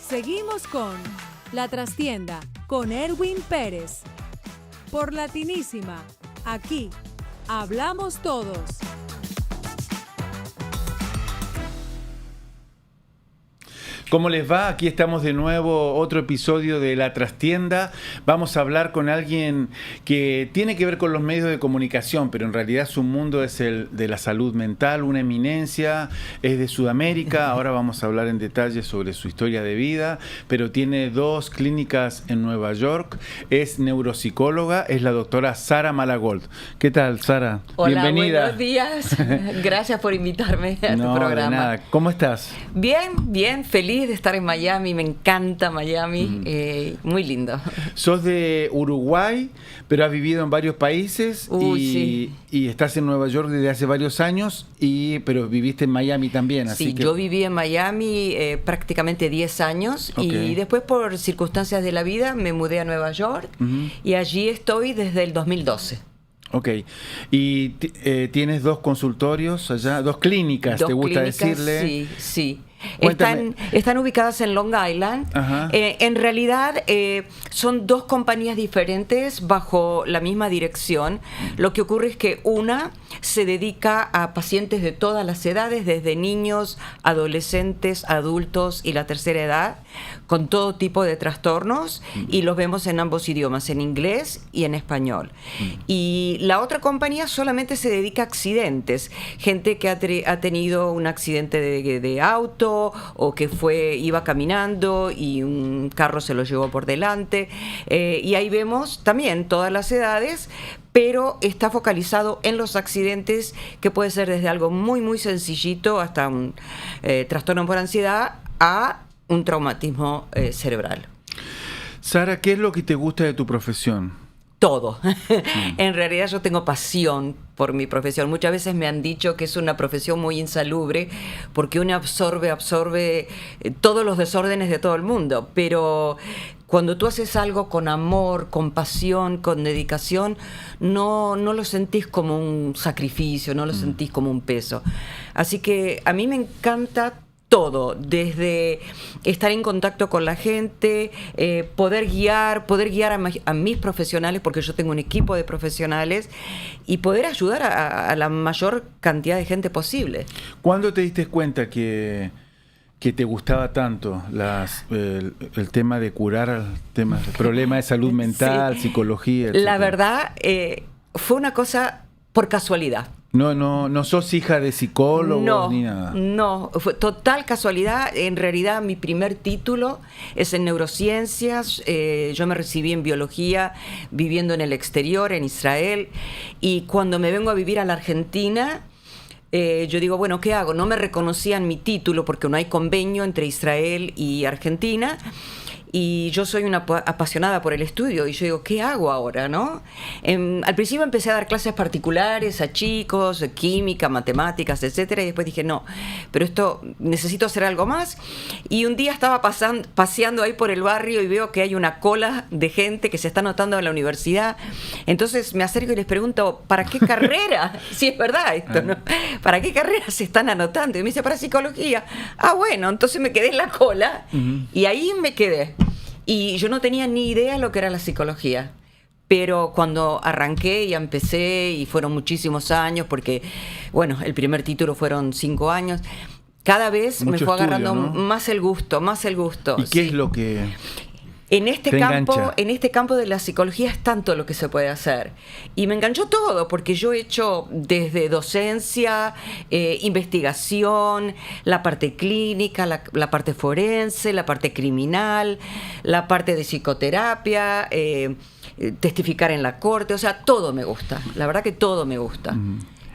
Seguimos con La Trastienda con Erwin Pérez. Por Latinísima, aquí hablamos todos. ¿Cómo les va? Aquí estamos de nuevo, otro episodio de La Trastienda. Vamos a hablar con alguien que tiene que ver con los medios de comunicación, pero en realidad su mundo es el de la salud mental, una eminencia, es de Sudamérica. Ahora vamos a hablar en detalle sobre su historia de vida, pero tiene 2 clínicas en Nueva York, es neuropsicóloga, es la doctora Sara Malagold. ¿Qué tal, Sara? Hola, bienvenida. Buenos días. Gracias por invitarme a tu programa. De nada. ¿Cómo estás? Bien, feliz de estar en Miami, me encanta Miami, muy lindo. Sos de Uruguay, pero has vivido en varios países sí. y estás en Nueva York desde hace varios años, pero viviste en Miami también. Así que... yo viví en Miami prácticamente 10 años Okay. Y después por circunstancias de la vida me mudé a Nueva York y allí estoy desde el 2012. Ok. ¿Y tienes 2 consultorios allá, 2 clínicas, te gusta decirle? Sí. Cuéntame. Están ubicadas en Long Island. En realidad son 2 compañías diferentes bajo la misma dirección. Lo que ocurre es que una se dedica a pacientes de todas las edades, desde niños, adolescentes, adultos y la tercera edad, con todo tipo de trastornos, y los vemos en ambos idiomas, en inglés y en español. Y la otra compañía solamente se dedica a accidentes, gente que ha tenido un accidente de auto, o que iba caminando y un carro se lo llevó por delante, y ahí vemos también todas las edades, pero está focalizado en los accidentes, que puede ser desde algo muy muy sencillito hasta un trastorno por ansiedad a un traumatismo cerebral. Sara, ¿qué es lo que te gusta de tu profesión? Todo. En realidad yo tengo pasión por mi profesión. Muchas veces me han dicho que es una profesión muy insalubre porque uno absorbe todos los desórdenes de todo el mundo, pero cuando tú haces algo con amor, con pasión, con dedicación, no lo sentís como un sacrificio, no lo sentís como un peso. Así que a mí me encanta todo, desde estar en contacto con la gente, poder guiar a mis profesionales, porque yo tengo un equipo de profesionales, y poder ayudar a la mayor cantidad de gente posible. ¿Cuándo te diste cuenta que te gustaba tanto el tema de curar problemas de salud mental, psicología, etcétera? La verdad, fue una cosa por casualidad. No sos hija de psicólogo ni nada. No, fue total casualidad. En realidad mi primer título es en neurociencias. Yo me recibí en biología viviendo en el exterior, en Israel, y cuando me vengo a vivir a la Argentina, yo digo, bueno, ¿qué hago? No me reconocían mi título porque no hay convenio entre Israel y Argentina. Y yo soy una apasionada por el estudio y yo digo, ¿qué hago ahora, no? Al principio empecé a dar clases particulares a chicos, de química, matemáticas, etcétera, y después dije, no, pero esto necesito hacer algo más. Y un día estaba paseando ahí por el barrio y veo que hay una cola de gente que se está anotando a la universidad. Entonces me acerco y les pregunto, ¿para qué carrera? Si es verdad esto, ¿no? ¿Para qué carrera se están anotando? Y me dice, para psicología. Ah, bueno, entonces me quedé en la cola y ahí me quedé. Y yo no tenía ni idea lo que era la psicología. Pero cuando arranqué y empecé, y fueron muchísimos años, porque, bueno, el primer título fueron 5 años, cada vez mucho me fue agarrando, ¿no? más el gusto. ¿Y qué es lo que En este te campo, engancha? en este campo de la psicología es tanto lo que se puede hacer. Y me enganchó todo, porque yo he hecho desde docencia, investigación, la parte clínica, la parte forense, la parte criminal, la parte de psicoterapia, testificar en la corte, o sea, todo me gusta. La verdad que todo me gusta.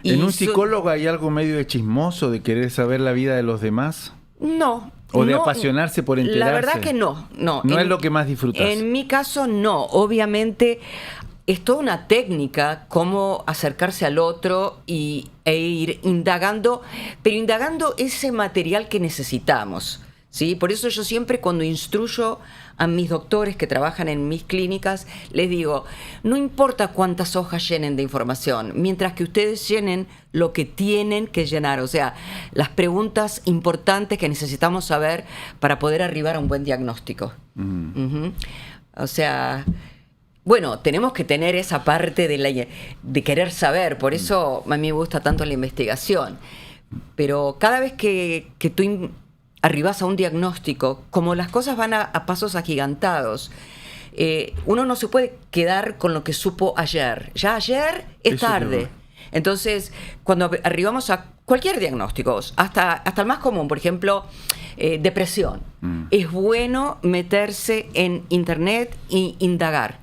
¿En un psicólogo hay algo medio de chismoso, de querer saber la vida de los demás? No. ¿O de apasionarse por enterarse? La verdad que no. No es lo que más disfrutas. En mi caso, no. Obviamente, es toda una técnica cómo acercarse al otro e ir indagando, pero indagando ese material que necesitamos. ¿sí? Por eso yo siempre cuando instruyo a mis doctores que trabajan en mis clínicas, les digo, no importa cuántas hojas llenen de información, mientras que ustedes llenen lo que tienen que llenar, o sea, las preguntas importantes que necesitamos saber para poder arribar a un buen diagnóstico. Uh-huh. O sea, bueno, tenemos que tener esa parte de querer saber, por eso a mí me gusta tanto la investigación. Pero cada vez que tú arribas a un diagnóstico, como las cosas van a pasos agigantados, uno no se puede quedar con lo que supo ayer. Ya ayer es tarde. Entonces, cuando arribamos a cualquier diagnóstico, hasta el más común, por ejemplo, depresión, es bueno meterse en internet e indagar.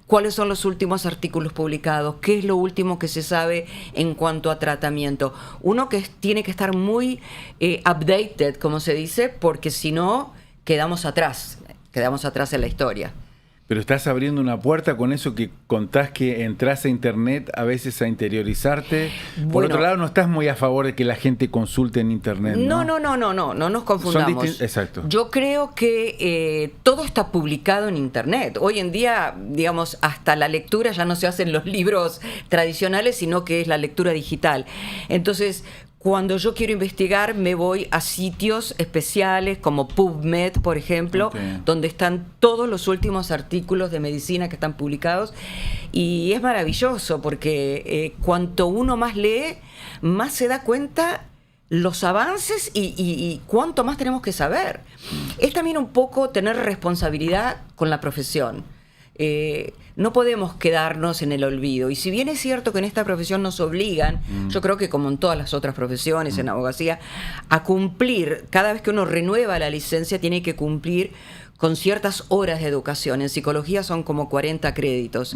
¿Cuáles son los últimos artículos publicados? ¿Qué es lo último que se sabe en cuanto a tratamiento? Uno que tiene que estar muy updated, como se dice, porque si no, quedamos atrás en la historia. Pero estás abriendo una puerta con eso que contás que entras a internet a veces a interiorizarte. Por otro lado, no estás muy a favor de que la gente consulte en internet, ¿no? No nos confundamos. Exacto. Yo creo que todo está publicado en internet. Hoy en día, digamos, hasta la lectura ya no se hacen los libros tradicionales, sino que es la lectura digital. Entonces, cuando yo quiero investigar, me voy a sitios especiales como PubMed, por ejemplo, donde están todos los últimos artículos de medicina que están publicados. Y es maravilloso porque cuanto uno más lee, más se da cuenta los avances y cuánto más tenemos que saber. Es también un poco tener responsabilidad con la profesión. No podemos quedarnos en el olvido. Y si bien es cierto que en esta profesión nos obligan, yo creo que como en todas las otras profesiones, en abogacía, a cumplir, cada vez que uno renueva la licencia, tiene que cumplir con ciertas horas de educación. En psicología son como 40 créditos.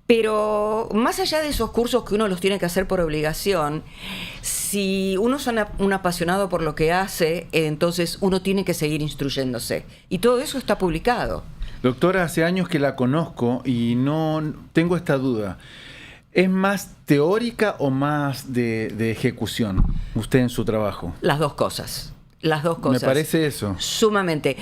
Pero más allá de esos cursos que uno los tiene que hacer por obligación, si uno es un apasionado por lo que hace, entonces uno tiene que seguir instruyéndose. Y todo eso está publicado. Doctora, hace años que la conozco y no tengo esta duda. ¿Es más teórica o más de ejecución usted en su trabajo? Las dos cosas. Me parece eso. Sumamente.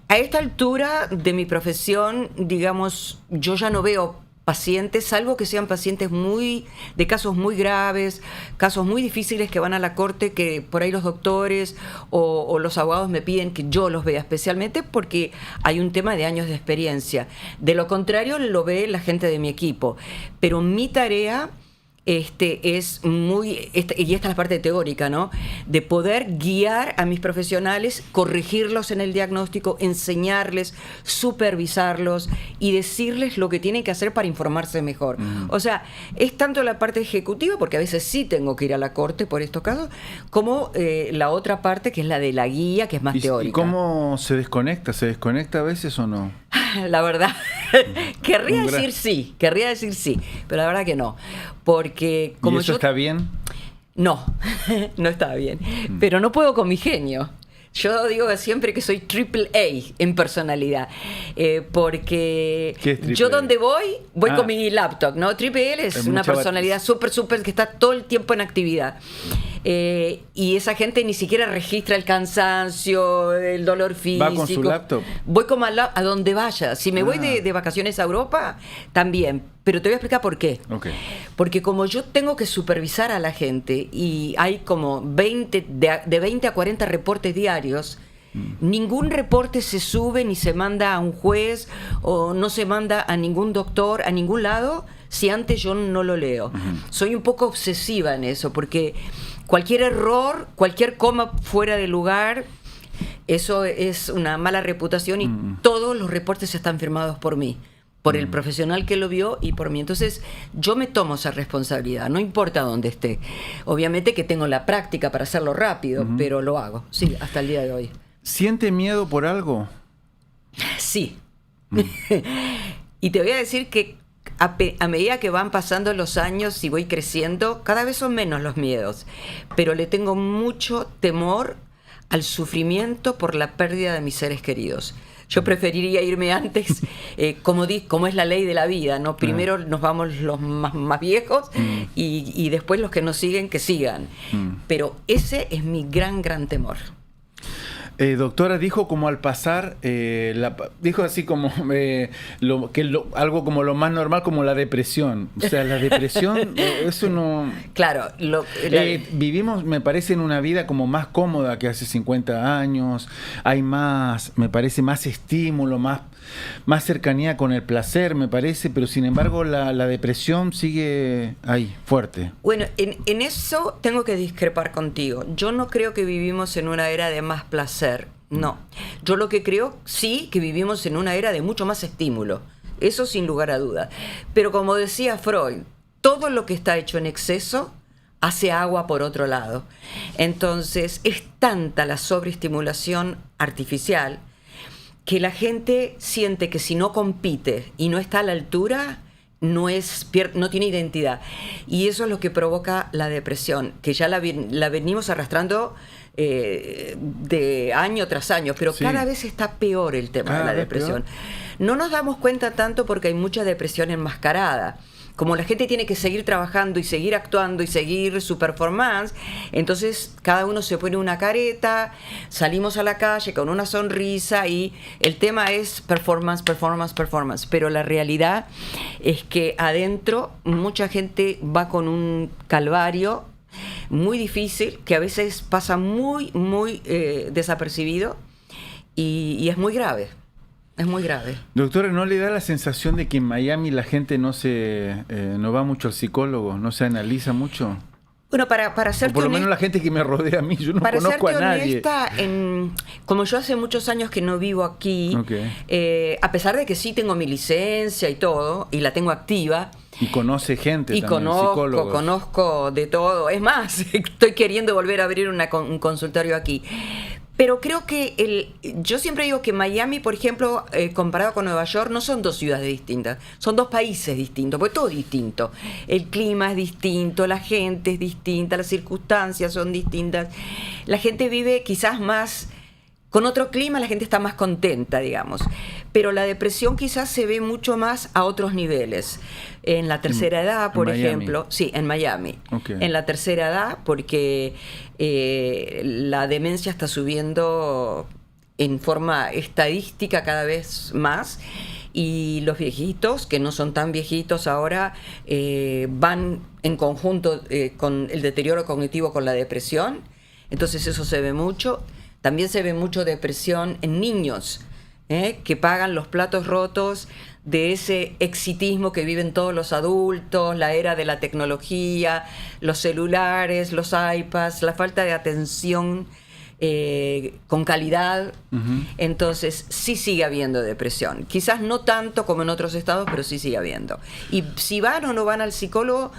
A esta altura de mi profesión, digamos, yo ya no veo pacientes, salvo que sean pacientes de casos muy graves, casos muy difíciles que van a la corte, que por ahí los doctores o los abogados me piden que yo los vea, especialmente porque hay un tema de años de experiencia. De lo contrario, lo ve la gente de mi equipo. Pero mi tarea es muy, y esta es la parte teórica, ¿no? De poder guiar a mis profesionales, corregirlos en el diagnóstico, enseñarles, supervisarlos y decirles lo que tienen que hacer para informarse mejor. O sea, es tanto la parte ejecutiva, porque a veces sí tengo que ir a la corte por estos casos, como la otra parte que es la de la guía, que es más teórica. ¿Y cómo se desconecta? ¿Se desconecta a veces o no? La verdad, querría decir sí, pero la verdad que no. Porque como ¿Y eso está bien? No, no está bien. Pero no puedo con mi genio. Yo digo siempre que soy AAA en personalidad, porque yo donde voy con mi laptop, ¿no? AAA es una personalidad súper que está todo el tiempo en actividad. Y esa gente ni siquiera registra el cansancio, el dolor físico. ¿Va con su laptop? Voy como a donde vaya. Si me voy de vacaciones a Europa, también. Pero te voy a explicar por qué. Okay. Porque como yo tengo que supervisar a la gente y hay como de 20 a 40 reportes diarios, ningún reporte se sube ni se manda a un juez o no se manda a ningún doctor, a ningún lado, si antes yo no lo leo. Soy un poco obsesiva en eso, porque cualquier error, cualquier coma fuera de lugar, eso es una mala reputación y todos los reportes están firmados por mí, por el profesional que lo vio y por mí. Entonces yo me tomo esa responsabilidad, no importa dónde esté. Obviamente que tengo la práctica para hacerlo rápido, pero lo hago, sí, hasta el día de hoy. ¿Siente miedo por algo? Sí. Y te voy a decir que a medida que van pasando los años y voy creciendo, cada vez son menos los miedos, pero le tengo mucho temor al sufrimiento por la pérdida de mis seres queridos. Yo preferiría irme antes, como es la ley de la vida, ¿no? Primero nos vamos los más viejos y después los que nos siguen, que sigan. Pero ese es mi gran temor. Doctora, dijo como al pasar, dijo así como algo como lo más normal, como la depresión. O sea, la depresión, eso no... Claro. Vivimos, me parece, en una vida como más cómoda que hace 50 años. Hay más, me parece, más estímulo, más cercanía con el placer, me parece, pero sin embargo la depresión sigue ahí, fuerte. Bueno, en eso tengo que discrepar contigo. Yo no creo que vivimos en una era de más placer, no. Yo lo que creo, sí, que vivimos en una era de mucho más estímulo, eso sin lugar a duda. Pero como decía Freud, todo lo que está hecho en exceso hace agua por otro lado. Entonces, es tanta la sobreestimulación artificial que la gente siente que si no compite y no está a la altura, no tiene identidad. Y eso es lo que provoca la depresión, que ya la venimos arrastrando de año tras año, pero sí, cada vez está peor el tema de la depresión. Peor. No nos damos cuenta tanto porque hay mucha depresión enmascarada. Como la gente tiene que seguir trabajando y seguir actuando y seguir su performance, entonces cada uno se pone una careta, salimos a la calle con una sonrisa y el tema es performance, performance, performance. Pero la realidad es que adentro mucha gente va con un calvario muy difícil que a veces pasa muy desapercibido y es muy grave. Es muy grave. Doctora, ¿no le da la sensación de que en Miami la gente no va mucho al psicólogo, no se analiza mucho? Bueno, para serte o por lo menos la gente que me rodea a mí, yo no conozco a nadie. Como yo hace muchos años que no vivo aquí, a pesar de que sí tengo mi licencia y todo, y la tengo activa. Y conoce gente y también, conozco de todo. Es más, estoy queriendo volver a abrir un consultorio aquí. Pero creo que yo siempre digo que Miami, por ejemplo, comparado con Nueva York, no son dos ciudades distintas, son dos países distintos, porque todo es distinto. El clima es distinto, la gente es distinta, las circunstancias son distintas. La gente vive quizás más, con otro clima la gente está más contenta, digamos. Pero la depresión quizás se ve mucho más a otros niveles. En la tercera edad, por ejemplo. Sí, en Miami. Okay. En la tercera edad, porque la demencia está subiendo en forma estadística cada vez más. Y los viejitos, que no son tan viejitos ahora, van en conjunto con el deterioro cognitivo con la depresión. Entonces eso se ve mucho. También se ve mucho depresión en niños, que pagan los platos rotos de ese exitismo que viven todos los adultos, la era de la tecnología, los celulares, los iPads, la falta de atención con calidad. Uh-huh. Entonces sí sigue habiendo depresión. Quizás no tanto como en otros estados, pero sí sigue habiendo. Y si van o no van al psicólogo,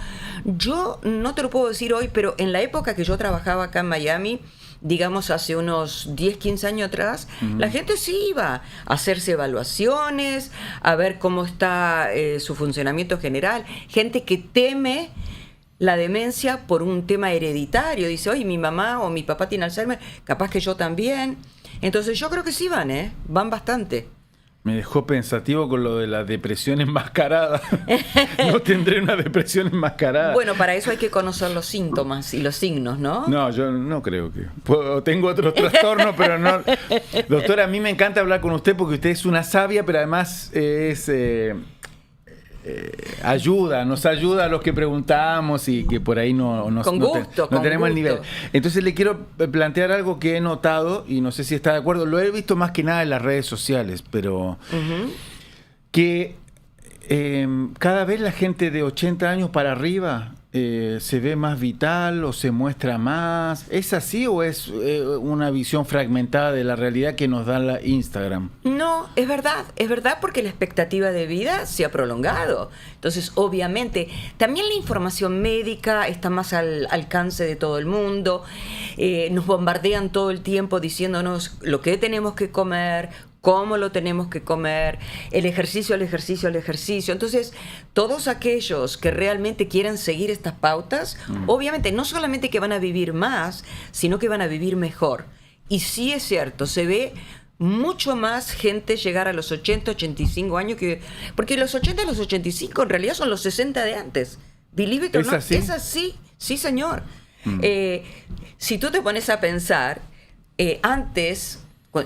yo no te lo puedo decir hoy, pero en la época que yo trabajaba acá en Miami, digamos hace unos 10, 15 años atrás, uh-huh, la gente sí iba a hacerse evaluaciones, a ver cómo está su funcionamiento general. Gente que teme la demencia por un tema hereditario. Dice, oye, mi mamá o mi papá tiene Alzheimer, capaz que yo también. Entonces yo creo que sí van bastante. Me dejó pensativo con lo de la depresión enmascarada. No tendré una depresión enmascarada. Bueno, para eso hay que conocer los síntomas y los signos, ¿no? No, yo no creo que... Tengo otros trastornos, pero no... Doctora, a mí me encanta hablar con usted porque usted es una sabia, pero además es... nos ayuda a los que preguntamos y que por ahí no tenemos el nivel. Entonces le quiero plantear algo que he notado y no sé si está de acuerdo, lo he visto más que nada en las redes sociales, pero uh-huh, que cada vez la gente de 80 años para arriba se ve más vital o se muestra más. ¿Es así o es una visión fragmentada de la realidad que nos da la Instagram? No, es verdad porque la expectativa de vida se ha prolongado. Entonces, obviamente, también la información médica está más al alcance de todo el mundo. Nos bombardean todo el tiempo diciéndonos lo que tenemos que comer, cómo lo tenemos que comer, el ejercicio. Entonces, todos aquellos que realmente quieren seguir estas pautas, obviamente no solamente que van a vivir más, sino que van a vivir mejor. Y sí es cierto, se ve mucho más gente llegar a los 80, 85 años, porque los 80 y los 85 en realidad son los 60 de antes. Believe it or not, es así, sí señor. Si tú te pones a pensar, antes...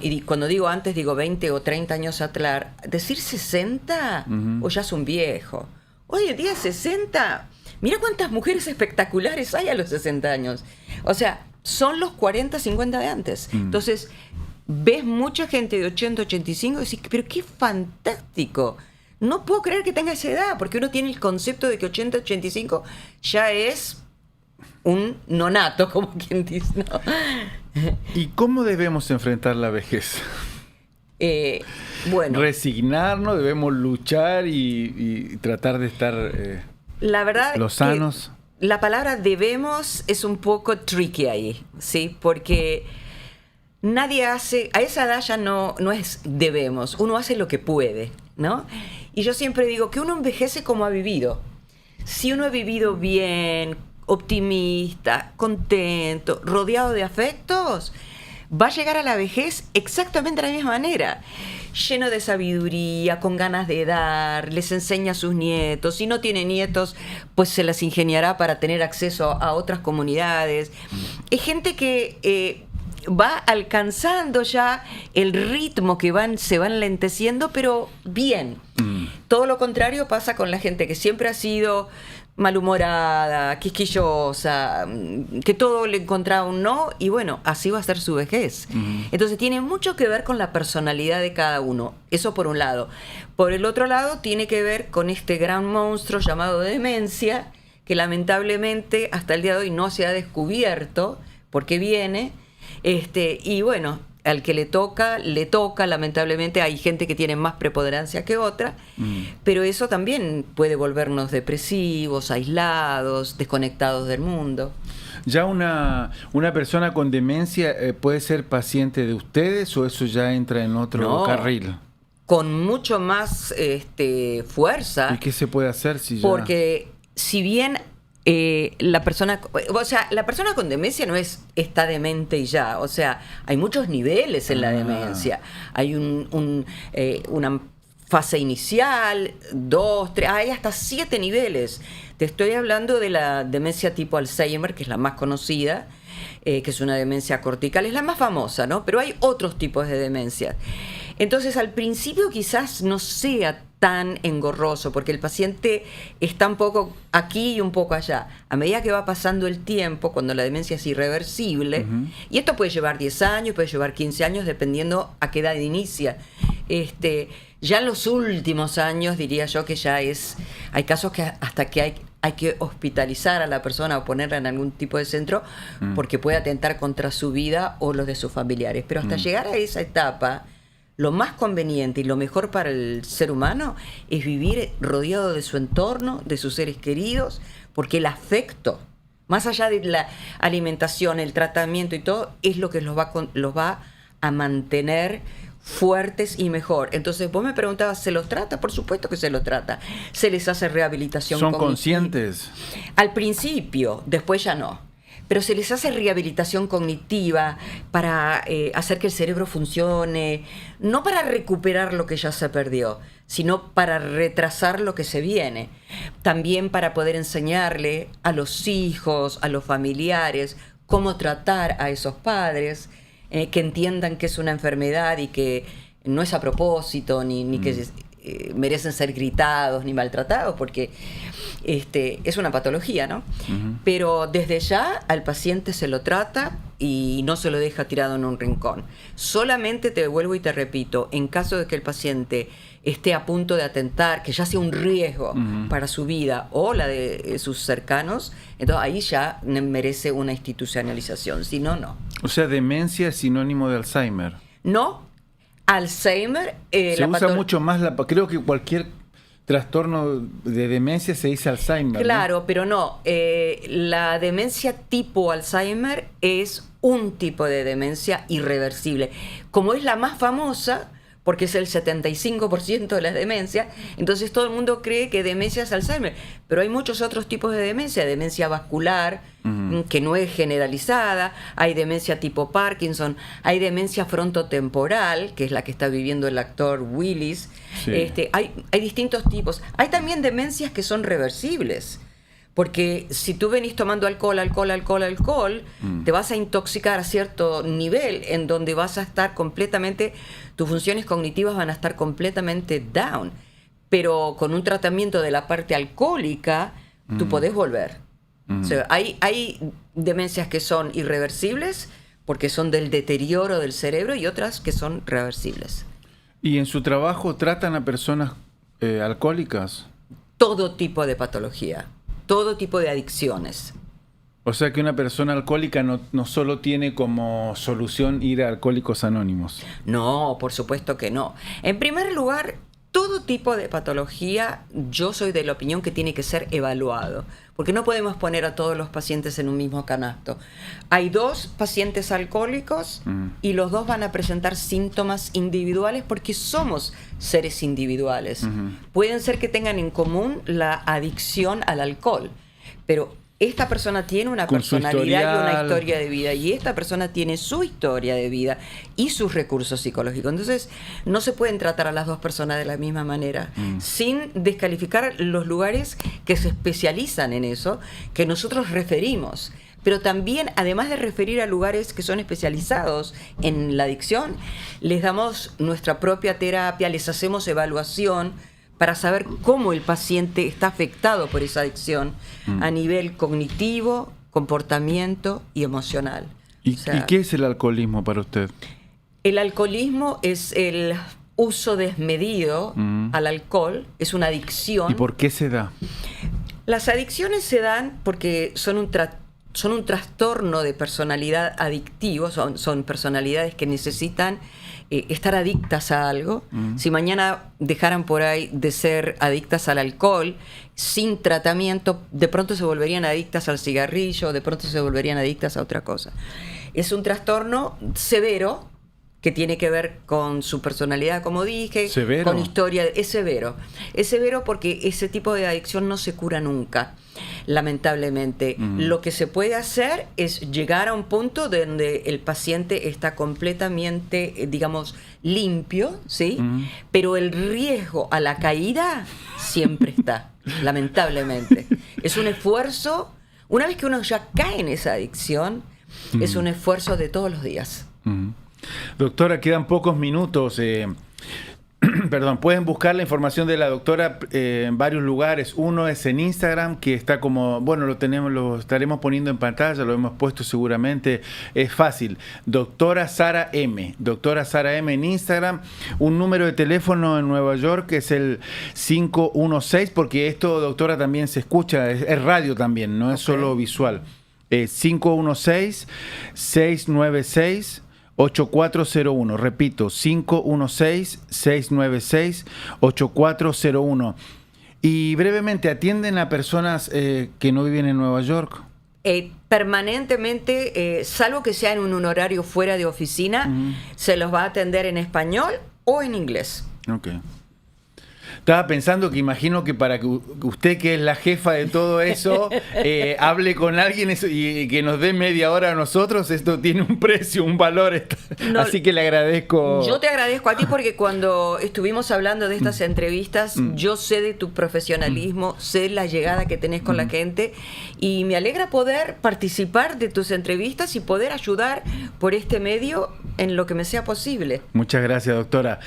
y cuando digo antes, digo 20 o 30 años atrás, decir 60, o ya es un viejo. Hoy en día 60, mira cuántas mujeres espectaculares hay a los 60 años. O sea, son los 40, 50 de antes. Entonces, ves mucha gente de 80, 85 y decís, pero qué fantástico. No puedo creer que tenga esa edad, porque uno tiene el concepto de que 80, 85 ya es un nonato, como quien dice, ¿no? ¿Y cómo debemos enfrentar la vejez? Bueno, ¿resignarnos? ¿Debemos luchar y tratar de estar la verdad los sanos? La palabra debemos es un poco tricky ahí, ¿sí? Porque nadie hace, a esa edad ya no es debemos, uno hace lo que puede, ¿no? Y yo siempre digo que uno envejece como ha vivido. Si uno ha vivido bien, optimista, contento, rodeado de afectos, va a llegar a la vejez exactamente de la misma manera, lleno de sabiduría, con ganas de dar, les enseña a sus nietos. Si no tiene nietos, pues se las ingeniará para tener acceso a otras comunidades. Es gente que va alcanzando ya el ritmo que se van lenteciendo, pero bien. Todo lo contrario pasa con la gente que siempre ha sido malhumorada, quisquillosa, que todo le encontraba un no, y bueno, así va a ser su vejez. Entonces tiene mucho que ver con la personalidad de cada uno, eso por un lado. Por el otro lado tiene que ver con este gran monstruo llamado demencia, que lamentablemente hasta el día de hoy no se ha descubierto por qué viene, y bueno, al que le toca, lamentablemente hay gente que tiene más preponderancia que otra, pero eso también puede volvernos depresivos, aislados, desconectados del mundo. ¿Ya una persona con demencia puede ser paciente de ustedes o eso ya entra en otro carril? Con mucho más fuerza. ¿Y qué se puede hacer si ya...? Porque si bien... la persona con demencia no está demente y ya, o sea, hay muchos niveles en la demencia. Hay una fase inicial, 2, 3, hay hasta 7 niveles. Te estoy hablando de la demencia tipo Alzheimer, que es la más conocida, que es una demencia cortical, es la más famosa, ¿no? Pero hay otros tipos de demencia. Entonces, al principio quizás no sea tan engorroso, porque el paciente está un poco aquí y un poco allá. A medida que va pasando el tiempo, cuando la demencia es irreversible, y esto puede llevar 10 años, puede llevar 15 años, dependiendo a qué edad inicia. Ya en los últimos años, diría yo que ya hay casos que hasta que hay que hospitalizar a la persona o ponerla en algún tipo de centro porque puede atentar contra su vida o los de sus familiares. Pero hasta llegar a esa etapa, lo más conveniente y lo mejor para el ser humano es vivir rodeado de su entorno, de sus seres queridos, porque el afecto, más allá de la alimentación, el tratamiento y todo, es lo que los va a mantener fuertes y mejor. Entonces, vos me preguntabas, ¿se los trata? Por supuesto que se los trata. Se les hace rehabilitación ¿Son cognitiva. conscientes? Al principio, después ya no. Pero se les hace rehabilitación cognitiva para hacer que el cerebro funcione, no para recuperar lo que ya se perdió, sino para retrasar lo que se viene. También para poder enseñarle a los hijos, a los familiares, cómo tratar a esos padres, que entiendan que es una enfermedad y que no es a propósito, ni que merecen ser gritados ni maltratados, porque es una patología, ¿no? Pero desde ya al paciente se lo trata y no se lo deja tirado en un rincón. Solamente te vuelvo y te repito, en caso de que el paciente esté a punto de atentar, que ya sea un riesgo para su vida o la de sus cercanos, entonces ahí ya merece una institucionalización, si no, no. O sea, demencia es sinónimo de Alzheimer. No, Alzheimer... se usa mucho más, creo que cualquier trastorno de demencia se dice Alzheimer. Claro, ¿no? pero no. La demencia tipo Alzheimer es un tipo de demencia irreversible. Como es la más famosa, porque es el 75% de las demencias, entonces todo el mundo cree que demencia es Alzheimer. Pero hay muchos otros tipos de demencia vascular, que no es generalizada, hay demencia tipo Parkinson, hay demencia frontotemporal, que es la que está viviendo el actor Willis. Sí. Hay distintos tipos. Hay también demencias que son reversibles. Porque si tú venís tomando alcohol, te vas a intoxicar a cierto nivel en donde vas a estar completamente, tus funciones cognitivas van a estar completamente down. Pero con un tratamiento de la parte alcohólica, tú podés volver. O sea, hay demencias que son irreversibles porque son del deterioro del cerebro y otras que son reversibles. ¿Y en su trabajo tratan a personas alcohólicas? Todo tipo de patología, todo tipo de adicciones. O sea que una persona alcohólica no solo tiene como solución ir a Alcohólicos Anónimos. No, por supuesto que no. En primer lugar, todo tipo de patología, yo soy de la opinión que tiene que ser evaluado, porque no podemos poner a todos los pacientes en un mismo canasto. Hay 2 pacientes alcohólicos y los 2 van a presentar síntomas individuales porque somos seres individuales. Pueden ser que tengan en común la adicción al alcohol, pero esta persona tiene una personalidad y una historia de vida, y esta persona tiene su historia de vida y sus recursos psicológicos. Entonces, no se pueden tratar a las 2 personas de la misma manera, sin descalificar los lugares que se especializan en eso, que nosotros referimos. Pero también, además de referir a lugares que son especializados en la adicción, les damos nuestra propia terapia, les hacemos evaluación para saber cómo el paciente está afectado por esa adicción a nivel cognitivo, comportamiento y emocional. ¿Y qué es el alcoholismo para usted? El alcoholismo es el uso desmedido al alcohol, es una adicción. ¿Y por qué se da? Las adicciones se dan porque son un trastorno de personalidad adictivo, son personalidades que necesitan estar adictas a algo. Si mañana dejaran por ahí de ser adictas al alcohol, sin tratamiento, de pronto se volverían adictas al cigarrillo, de pronto se volverían adictas a otra cosa. Es un trastorno severo que tiene que ver con su personalidad, como dije, ¿Severo? Con historia. Es severo. Es severo porque ese tipo de adicción no se cura nunca, lamentablemente. Lo que se puede hacer es llegar a un punto donde el paciente está completamente, digamos, limpio, ¿sí? Pero el riesgo a la caída siempre está, lamentablemente. Es un esfuerzo, una vez que uno ya cae en esa adicción, es un esfuerzo de todos los días. Doctora, quedan pocos minutos. Perdón, pueden buscar la información de la doctora en varios lugares. Uno es en Instagram, que está como, bueno, lo estaremos poniendo en pantalla, lo hemos puesto seguramente. Es fácil. Doctora Sara M. Doctora Sara M en Instagram. Un número de teléfono en Nueva York que es el 516, porque esto, doctora, también se escucha, es radio también, no es solo visual. 516-696-8401. Repito, 516-696-8401. Y brevemente, ¿atienden a personas que no viven en Nueva York? Permanentemente, salvo que sea en un horario fuera de oficina, se los va a atender en español o en inglés. Okay. Estaba pensando que imagino que para que usted, que es la jefa de todo eso, hable con alguien y que nos dé media hora a nosotros, esto tiene un precio, un valor. No, así que le agradezco. Yo te agradezco a ti porque cuando estuvimos hablando de estas entrevistas, yo sé de tu profesionalismo, sé la llegada que tenés con la gente, y me alegra poder participar de tus entrevistas y poder ayudar por este medio en lo que me sea posible. Muchas gracias, doctora.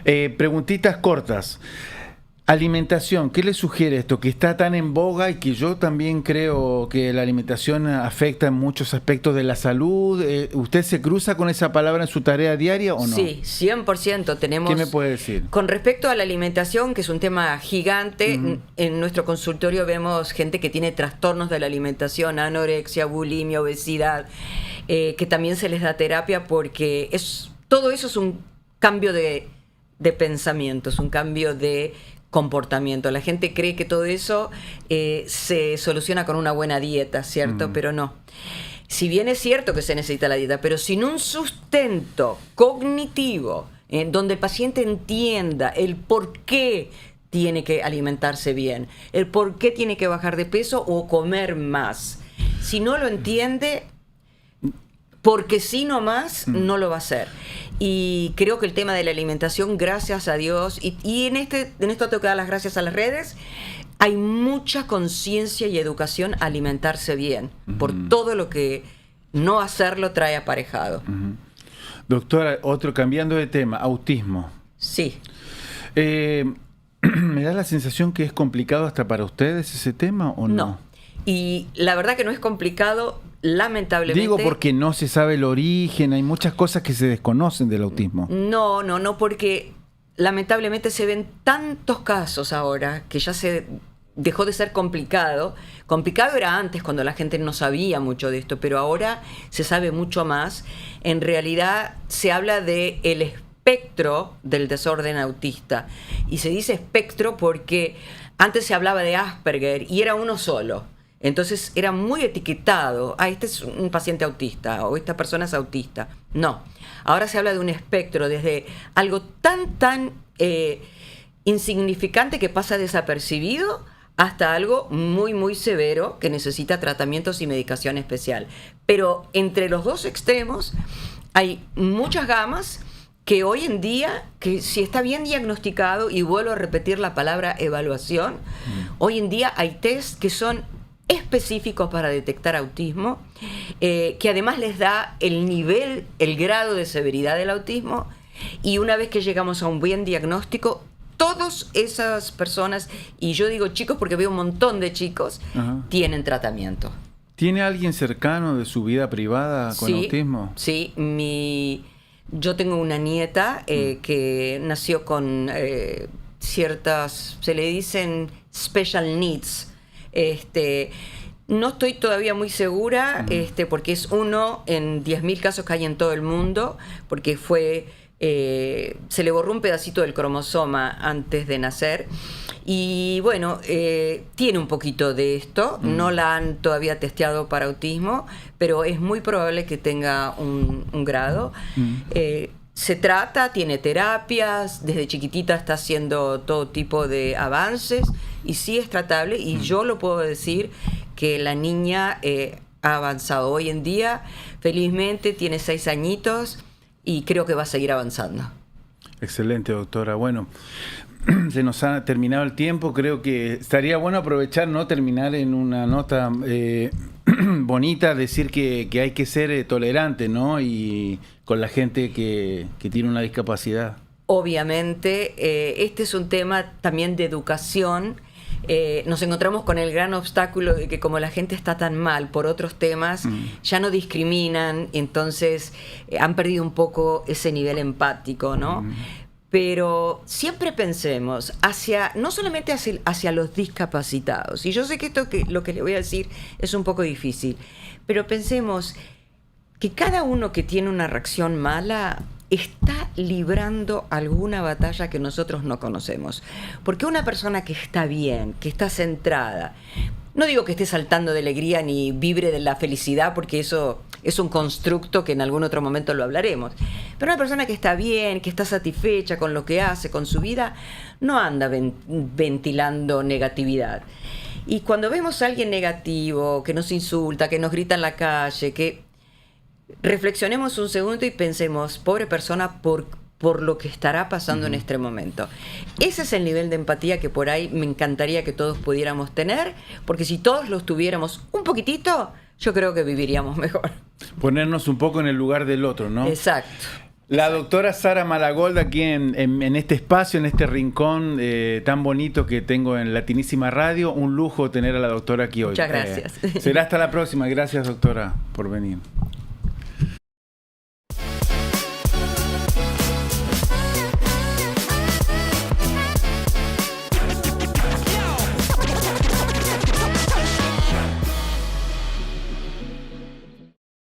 Preguntitas cortas. Alimentación, ¿qué le sugiere esto? Que está tan en boga y que yo también creo que la alimentación afecta en muchos aspectos de la salud. ¿Usted se cruza con esa palabra en su tarea diaria o no? Sí, 100% tenemos. ¿Qué me puede decir? Con respecto a la alimentación, que es un tema gigante, en nuestro consultorio vemos gente que tiene trastornos de la alimentación, anorexia, bulimia, obesidad, que también se les da terapia porque todo eso es un cambio de pensamiento, es un cambio de comportamiento. La gente cree que todo eso se soluciona con una buena dieta, ¿cierto? Pero no. Si bien es cierto que se necesita la dieta, pero sin un sustento cognitivo en donde el paciente entienda el por qué tiene que alimentarse bien, el por qué tiene que bajar de peso o comer más. Si no lo entiende, porque si no más, no lo va a hacer. Y creo que el tema de la alimentación, gracias a Dios, y en esto tengo que dar las gracias a las redes, hay mucha conciencia y educación a alimentarse bien, por todo lo que no hacerlo trae aparejado. Doctora, cambiando de tema, autismo. Sí. ¿Me da la sensación que es complicado hasta para ustedes ese tema o no? No. Y la verdad que no es complicado, lamentablemente. Digo porque no se sabe el origen, hay muchas cosas que se desconocen del autismo. No, porque lamentablemente se ven tantos casos ahora que ya se dejó de ser complicado. Complicado era antes, cuando la gente no sabía mucho de esto, pero ahora se sabe mucho más. En realidad se habla de el espectro del desorden autista. Y se dice espectro porque antes se hablaba de Asperger y era uno solo. Entonces era muy etiquetado. Este es un paciente autista o esta persona es autista. No. Ahora se habla de un espectro, desde algo tan insignificante que pasa desapercibido hasta algo muy severo que necesita tratamientos y medicación especial. Pero entre los dos extremos hay muchas gamas que hoy en día, que si está bien diagnosticado, y vuelvo a repetir la palabra evaluación, hoy en día hay test que son específicos para detectar autismo, que además les da el nivel, el grado de severidad del autismo, y una vez que llegamos a un buen diagnóstico, todas esas personas, y yo digo chicos porque veo un montón de chicos, tienen tratamiento. ¿Tiene alguien cercano de su vida privada con autismo? Sí, yo tengo una nieta que nació con ciertas, se le dicen special needs. No estoy todavía muy segura, porque es uno en 10.000 casos que hay en todo el mundo, porque se le borró un pedacito del cromosoma antes de nacer. Y bueno, tiene un poquito de esto, no la han todavía testeado para autismo, pero es muy probable que tenga un grado. Se trata, tiene terapias, desde chiquitita está haciendo todo tipo de avances y sí es tratable, y yo lo puedo decir que la niña ha avanzado. Hoy en día, felizmente, tiene 6 añitos y creo que va a seguir avanzando. Excelente, doctora. Bueno, se nos ha terminado el tiempo. Creo que estaría bueno aprovechar, ¿no? Terminar en una nota bonita, decir que hay que ser tolerante, ¿no? Y con la gente que tiene una discapacidad. Obviamente, este es un tema también de educación. Nos encontramos con el gran obstáculo de que como la gente está tan mal por otros temas, ya no discriminan, entonces han perdido un poco ese nivel empático, ¿no? Pero siempre pensemos no solamente hacia los discapacitados, y yo sé que lo que le voy a decir es un poco difícil, pero pensemos que cada uno que tiene una reacción mala está librando alguna batalla que nosotros no conocemos. Porque una persona que está bien, que está centrada, no digo que esté saltando de alegría ni vibre de la felicidad, porque eso es un constructo que en algún otro momento lo hablaremos, pero una persona que está bien, que está satisfecha con lo que hace, con su vida, no anda ventilando negatividad. Y cuando vemos a alguien negativo, que nos insulta, que nos grita en la calle, que reflexionemos un segundo y pensemos, pobre persona, por lo que estará pasando en este momento. Ese es el nivel de empatía que por ahí me encantaría que todos pudiéramos tener, porque si todos los tuviéramos un poquitito, yo creo que viviríamos mejor. Ponernos un poco en el lugar del otro, ¿no? Exacto. La doctora Sara Malagolda aquí en este espacio, en este rincón tan bonito que tengo en Latinísima Radio. Un lujo tener a la doctora aquí hoy. Muchas gracias. Será hasta la próxima. Gracias, doctora, por venir.